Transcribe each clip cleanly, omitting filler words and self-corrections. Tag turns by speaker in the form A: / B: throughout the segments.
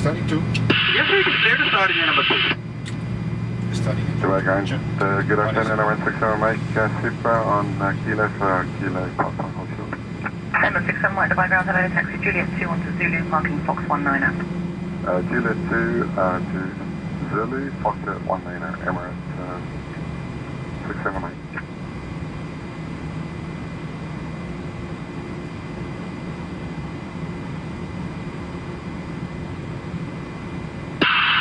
A: Starting 2.
B: Yes, we can clear to start in number 2.
A: Starting in 2.
C: Good afternoon, I'm 67 Mike, SIPA on Kilo for Kilo Papa Hotel.
D: Number 67 White, the background, hello, taxi Juliet 2 on to Zulu, marking Fox 19 up.
C: Juliet 2 to Zulu, Foxtrot 19 Emirates, 67 Mike.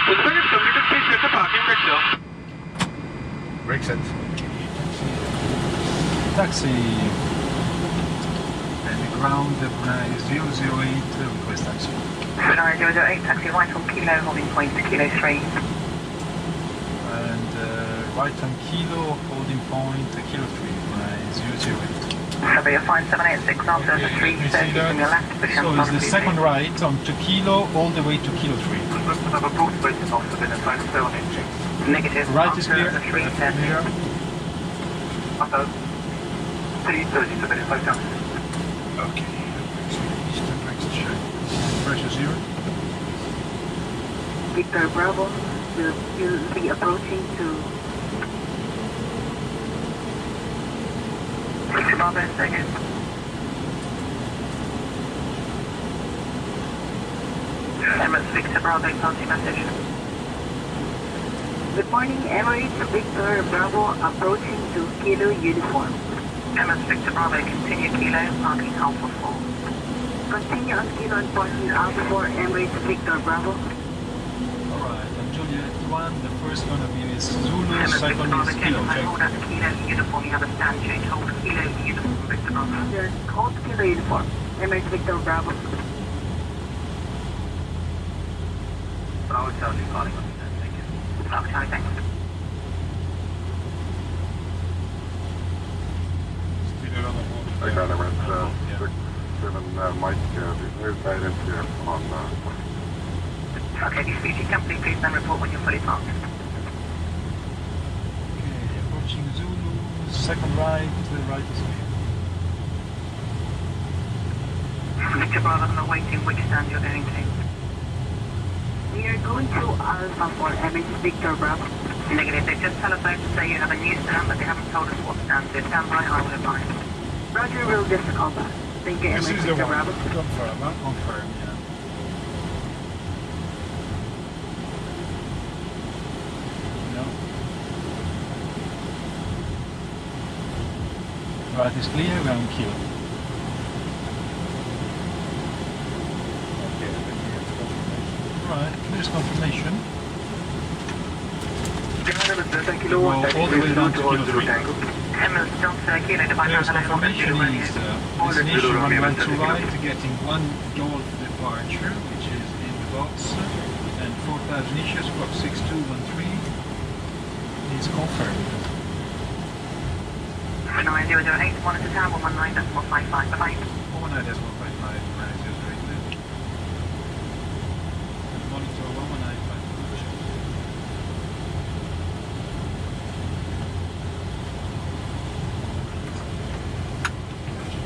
B: Will the second completed, please set the parking brake door.
A: Brake set.
E: Taxi. And ground 008, request taxi.
D: 008, taxi right on Kilo, holding point to Kilo 3.
E: And right on Kilo, holding point to Kilo 3, 008.
D: Survey of 5786 after the 330 from your left, push
E: So it's the second right on to Kilo, all the way to Kilo 3.
D: Negative.
E: Right is clear.
D: The 330.
E: Clear.
D: 330, survey 5786.
E: Okay. Eastern brakes check. Pressure 0.
D: Victor Bravo will be approaching to Victor Bravo in second. Emirates Victor Bravo, party message. Good morning, Emirates Victor Bravo approaching to Kilo uniform. Emirates Victor Bravo, continue Kilo, parking Alpha 4. Continue on Kilo and parking Alpha 4, Emirates Victor Bravo.
E: Alright, and Juliet 1, the first one of you is Zulu, second is Kilo, check.
D: Hold at Kilo uniform, you have a stand change. Hold Kilo uniform, Victor Bravo. Yes, hold Kilo uniform, Emirates Victor Bravo. Bravo Charlie calling on you, thank you. Bravo Charlie, thanks.
C: I got Emirates 67 Mike, there's guidance here on
D: Okay, DCPG company, please then report when you're fully parked.
E: Okay, approaching Zulu, second right, the right is clear.
D: Victor Bravo, I'm awaiting which stand you're going to. We are going to Alpha 4, Emirates Victor Bravo. Negative, they've just telephoned to say you have a new stand, but they haven't told us what stand. So stand by, I will advise. Roger, we'll just call back. Thank you,
A: This
D: Emirates
A: is the
D: Victor
A: one.
D: Bravo.
A: Confirm, huh?
E: Confirm, yeah. No. Right is clear, we're on Kilo.
A: Okay, then we have confirmation.
E: Right, here's confirmation.
D: Kilo
E: Go all the way down to Kilo 3.
D: Emirates Delta Kilo, the
E: There's confirmation is destination runway 1 to right, getting 1 Golf departure, which is in the box, and 4000 inches, Fox 6213 is confirmed.
D: 9008, monitor tower 19.55, bye-bye.
E: 119.55, monitor 119.55.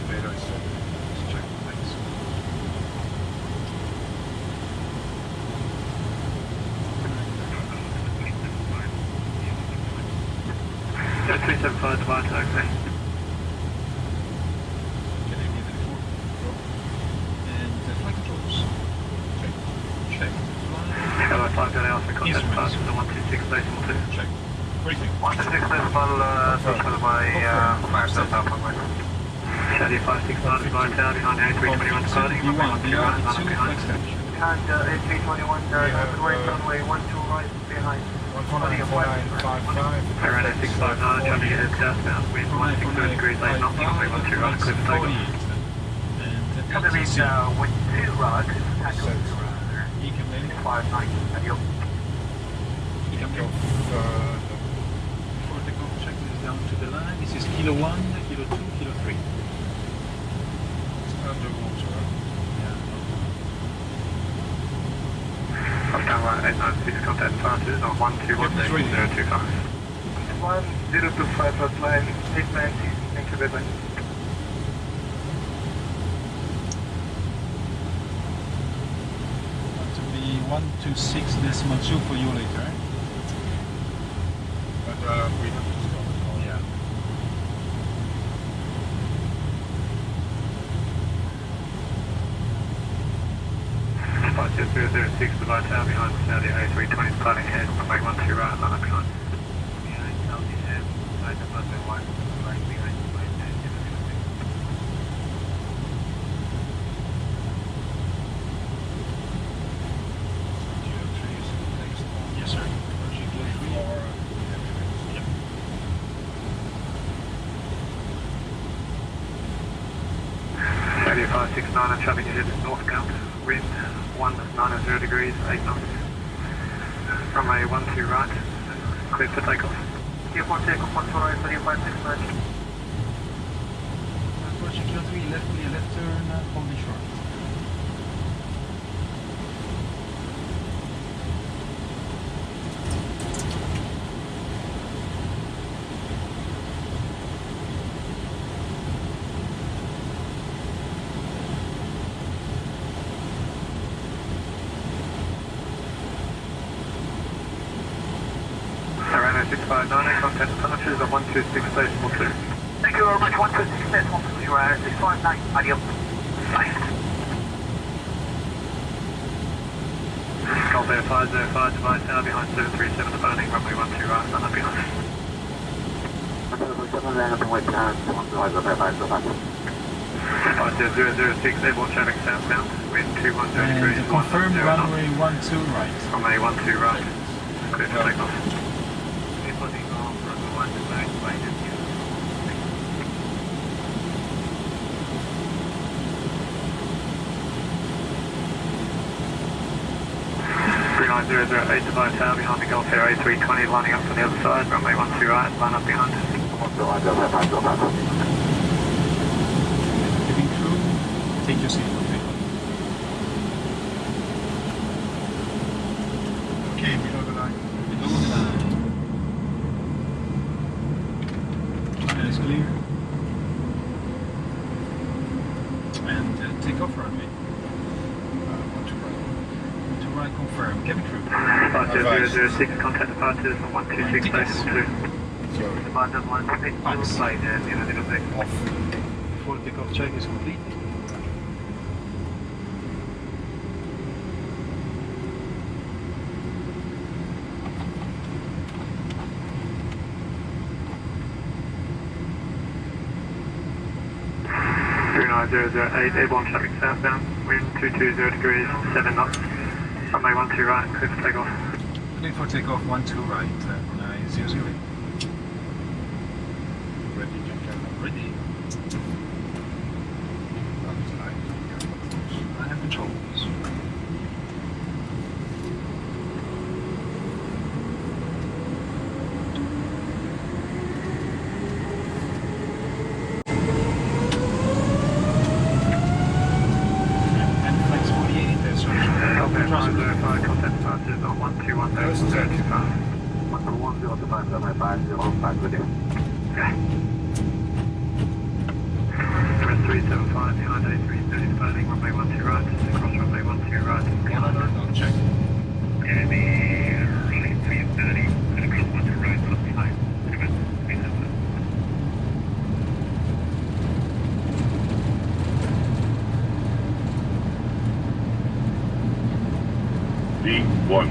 A: Radar is set. Let's check the things.
B: Yes, 375 divide taxi.
E: Can I give it a 4? And the flight controls. Check. Check. Fly.
B: Hello, 5 Delhi Alpha, contact
E: Instruments.
B: departure to 126 decimal 2.
E: Check. Briefing.
B: 126 decimal, followed by Myself Alpha, Charlie 569 divide tower behind A321 departing.
E: You want the R2 extension.
D: And A321, right runway 12 right behind.
A: 149.55.
B: Around 659, Charlie head southbound, wind 160 degrees 8 knots, runway 12 right, clear for takeoff.
D: Cover these with 2 rods, tackle 2 rods.
E: He can make
D: 590, adios.
E: He can go. Before the go check this down to the line. This is Kilo 1, Kilo 2, Kilo 3.
A: It's underwater.
B: Tower 896, contact departures on 1216025. 1025 plus line 890, thank you very much.
E: To be 126.2 for you later.
A: But we have to stop it all.
E: Yeah.
B: Departure 006 to right tower behind Saudi A320 departing ahead, runway 12 right, line up behind. Behind Saudi ahead, side departure 1, right behind, right there,
E: Yes, sir. Yep.
B: 8569 and traffic ahead is northbound, wind 190 degrees, 8 knots. Runway 12 right, clear for takeoff.
D: Clear for takeoff, 1 right, 3569.
E: Approaching Kilo 3, left, clear left turn, holding short.
B: Arena 659, contact departures at 126.2.
D: Thank you very much, 126, 659, adios. Bye.
B: Golf Air 505 to right tower behind 737 departing, runway 12 right, line up behind.
C: 737 land up wait behind 125
B: Departure 006, airborne traffic southbound, wind 210 degrees,
E: And confirm
B: 10 knots.
E: runway 12 right.
B: Runway 12 right, clear for takeoff. Green 008 to right tower behind the Golf Air A320, lining up from the other side, runway 12 right, line up behind.
E: Giving crew, take your seat.
A: Okay, below the line.
E: Below the line. Tunnel is clear. And take off runway. 1 to right, confirm. Cabin crew.
B: Departure 006, contact departures on 126
E: Tickets.
B: station 2.
A: Sorry.
B: Departure 126,
E: Thanks.
B: slide there, in a little bit.
A: Off.
E: Full takeoff check is complete.
B: Green 008, airborne traffic southbound, wind 220 degrees, 7 knots. Runway 12 right, clear for takeoff.
E: Clear for takeoff, 12 right, 900.
A: Ready, gentlemen.
E: Ready.
A: Outside.
E: I have controls. And flex 48 in there, sorry.
B: Golf Air 505, contact departures on 121.025.
C: 110 with you.
B: MS 375 behind A330 departing, runway 12 right, across runway 12 right.
A: I'll check.
B: Yeah, the runway 330, and across 12 right, not behind.
C: D1.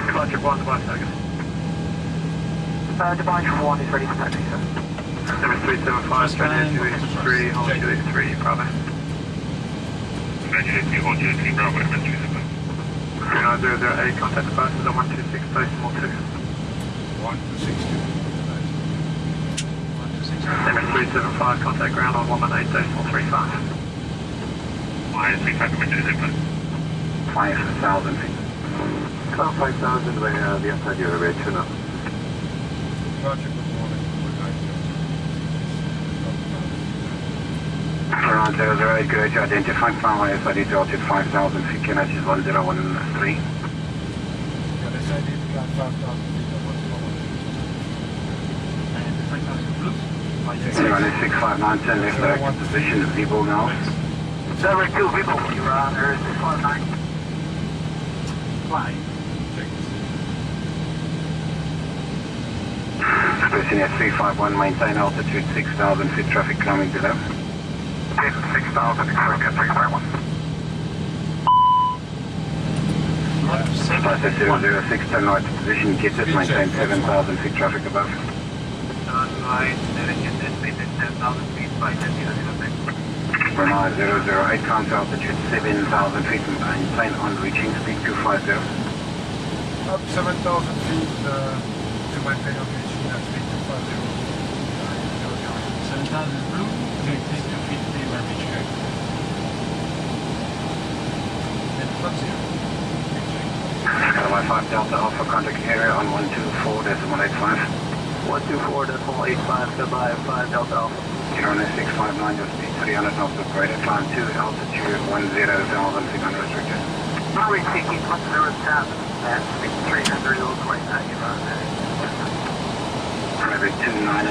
B: Departure 1, device target.
D: Departure 1 is ready for taxi, sir.
B: MS 375, Australia 283, hold 283, Bravo. Australia 283, Bravo, MS 375. 008, contact departures on 126, decimal 2.
A: 162.
B: MS 375, contact ground on 118, decimal 35. minus 35 windows input.
C: 5,000 feet.
B: 5,000 by the outside your way, tune up.
A: Roger, good morning. Good night,
C: Toronto 08, good to identify runway SID altitude 5,000 feet, QNH is 1013.
A: Yeah, they said you got 5,000 feet of what you want.
E: And 5,000 blue.
C: 659, 10 left direct position, Vibo now.
B: 72 people, you're on there, 659.
E: Fly.
A: Check this.
C: Expressing at 351, maintain altitude 6,000 feet, traffic coming below.
B: 6,000, expect at 351.
C: Process 006, turn right to position, get it, maintain 7,000 feet, traffic above.
B: Turn right, direction speed is 10,000 feet by 10,006.
C: Renard 008, counter altitude 7,000 feet, maintain on reaching speed 250.
A: Up 7,000 feet to maintain on reaching that speed 250.
E: 7,000 blue. Take 250 when reach here. Then flap 0.
C: Skyline 5 Delta Alpha, contact area on 124.85.
B: 124.85, goodbye, 5 Delta Alpha.
C: You're on a 659, your speed 300 knots operated, climb 2, altitude 10,000 feet unrestricted.
B: Runway taking 107, and speed 300, those right now, you're on there.
C: Private 290,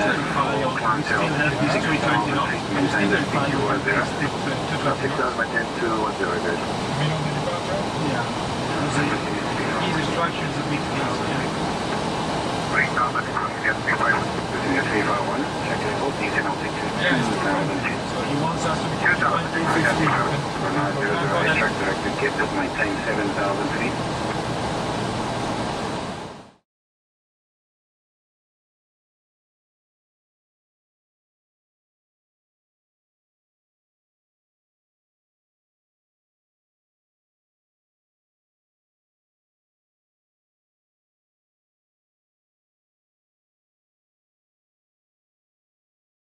C: climb 2,
E: This 320 knots.
C: maintain the speed 210.
B: 6,000, maintain 210, good.
A: You mean on the departure?
E: Yeah. Easy structures a bit easier.
B: 3,000, get me by
C: Virginia 351, check level, descent altitude 2,000 feet.
E: So he wants us to be
A: 350.
C: Renard 008, track directed, get it, maintain 7,000 feet.